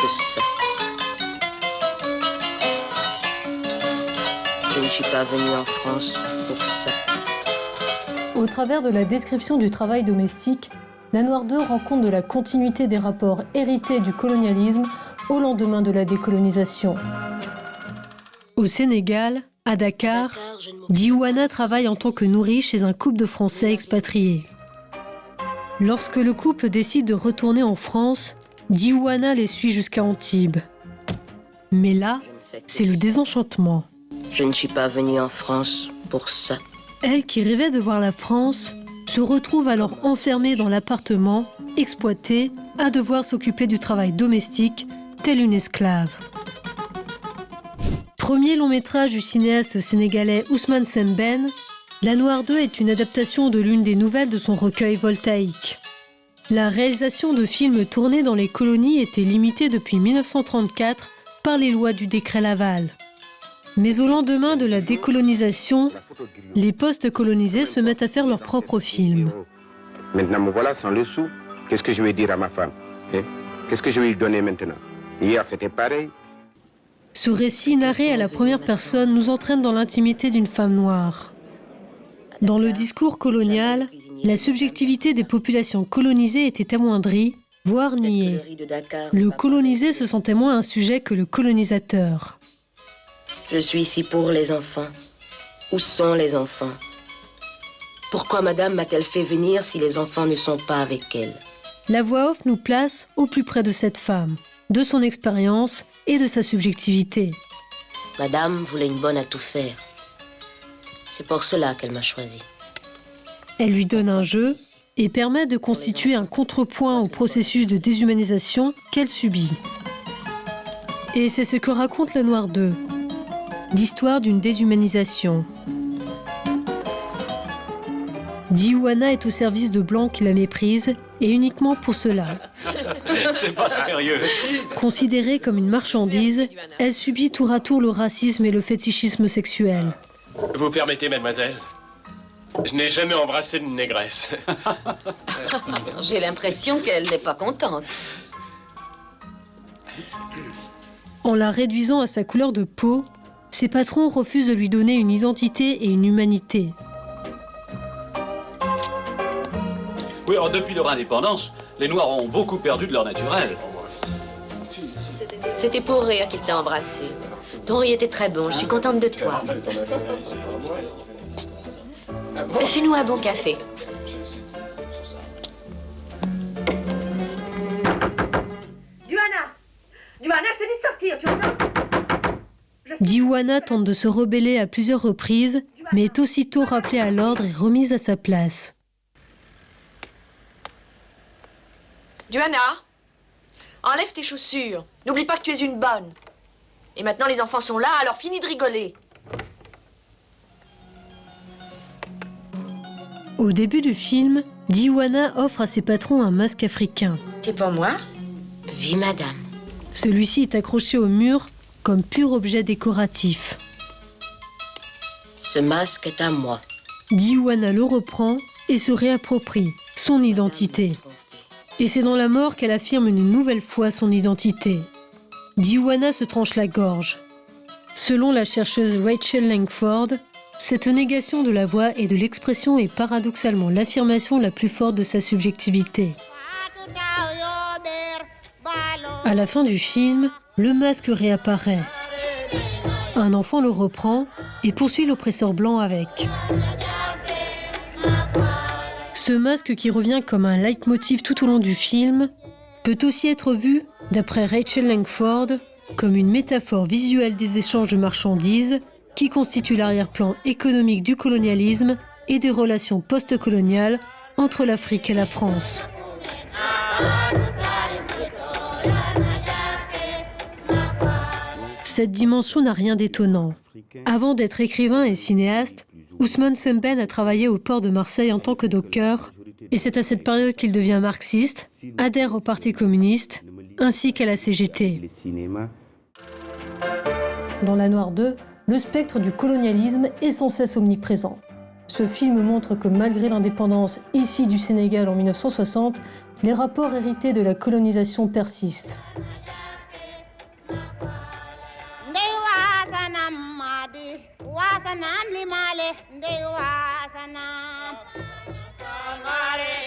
que ça. Je ne suis pas venue en France pour ça. Au travers de la description du travail domestique, La Noire 2 rend compte de la continuité des rapports hérités du colonialisme au lendemain de la décolonisation. Au Sénégal, à Dakar, Diouana travaille en tant que nourrice chez un couple de Français expatriés. Lorsque le couple décide de retourner en France, Diouana les suit jusqu'à Antibes. Mais là, c'est le désenchantement. Je ne suis pas venue en France pour ça. Elle, qui rêvait de voir la France, se retrouve alors enfermée dans l'appartement, exploitée, à devoir s'occuper du travail domestique, telle une esclave. Premier long métrage du cinéaste sénégalais Ousmane Sembène, La Noire 2 est une adaptation de l'une des nouvelles de son recueil Voltaïque. La réalisation de films tournés dans les colonies était limitée depuis 1934 par les lois du décret Laval. Mais au lendemain de la décolonisation, les post-colonisés se mettent à faire leurs propres films. Maintenant me voilà sans le sou. Qu'est-ce que je vais dire à ma femme? Qu'est-ce que je vais lui donner maintenant? Hier c'était pareil. Ce récit narré à la première personne nous entraîne dans l'intimité d'une femme noire. Dans le discours colonial, la subjectivité des populations colonisées était amoindrie, voire niée. Le colonisé se sentait moins un sujet que le colonisateur. Je suis ici pour les enfants. Où sont les enfants? Pourquoi madame m'a-t-elle fait venir si les enfants ne sont pas avec elle? La voix off nous place au plus près de cette femme, de son expérience et de sa subjectivité. Madame voulait une bonne à tout faire. C'est pour cela qu'elle m'a choisi. Elle lui donne un jeu et permet de constituer un contrepoint au processus de déshumanisation qu'elle subit. Et c'est ce que raconte La Noire 2, l'histoire d'une déshumanisation. Diouana est au service de Blancs qui la méprisent, et uniquement pour cela. C'est pas sérieux. Considérée comme une marchandise, elle subit tour à tour le racisme et le fétichisme sexuel. Vous permettez, mademoiselle? Je n'ai jamais embrassé une négresse. J'ai l'impression qu'elle n'est pas contente. En la réduisant à sa couleur de peau, ses patrons refusent de lui donner une identité et une humanité. Oui, alors depuis leur indépendance, les Noirs ont beaucoup perdu de leur naturel. C'était pour rire qu'il t'a embrassé. Ton riz était très bon, je suis contente de toi. Fais-nous un bon café. Diouana, je te dis de sortir, tu entends? Diouana tente de se rebeller à plusieurs reprises, mais est aussitôt rappelée à l'ordre et remise à sa place. Diouana, enlève tes chaussures. N'oublie pas que tu es une bonne. Et maintenant, les enfants sont là, alors finis de rigoler. Au début du film, Diouana offre à ses patrons un masque africain. C'est pour moi? Vie, madame. Celui-ci est accroché au mur comme pur objet décoratif. Ce masque est à moi. Diouana le reprend et se réapproprie son identité. Et c'est dans la mort qu'elle affirme une nouvelle fois son identité. Diouana se tranche la gorge. Selon la chercheuse Rachel Langford, cette négation de la voix et de l'expression est paradoxalement l'affirmation la plus forte de sa subjectivité. À la fin du film, le masque réapparaît. Un enfant le reprend et poursuit l'oppresseur blanc avec. Ce masque qui revient comme un leitmotiv tout au long du film peut aussi être vu, d'après Rachel Langford, comme une métaphore visuelle des échanges de marchandises qui constituent l'arrière-plan économique du colonialisme et des relations post-coloniales entre l'Afrique et la France. Cette dimension n'a rien d'étonnant. Avant d'être écrivain et cinéaste, Ousmane Sembène a travaillé au port de Marseille en tant que docker, et c'est à cette période qu'il devient marxiste, adhère au Parti communiste, ainsi qu'à la CGT. Dans La Noire 2, le spectre du colonialisme est sans cesse omniprésent. Ce film montre que malgré l'indépendance issue du Sénégal en 1960, les rapports hérités de la colonisation persistent. wasanam limale ndey wasanam salmare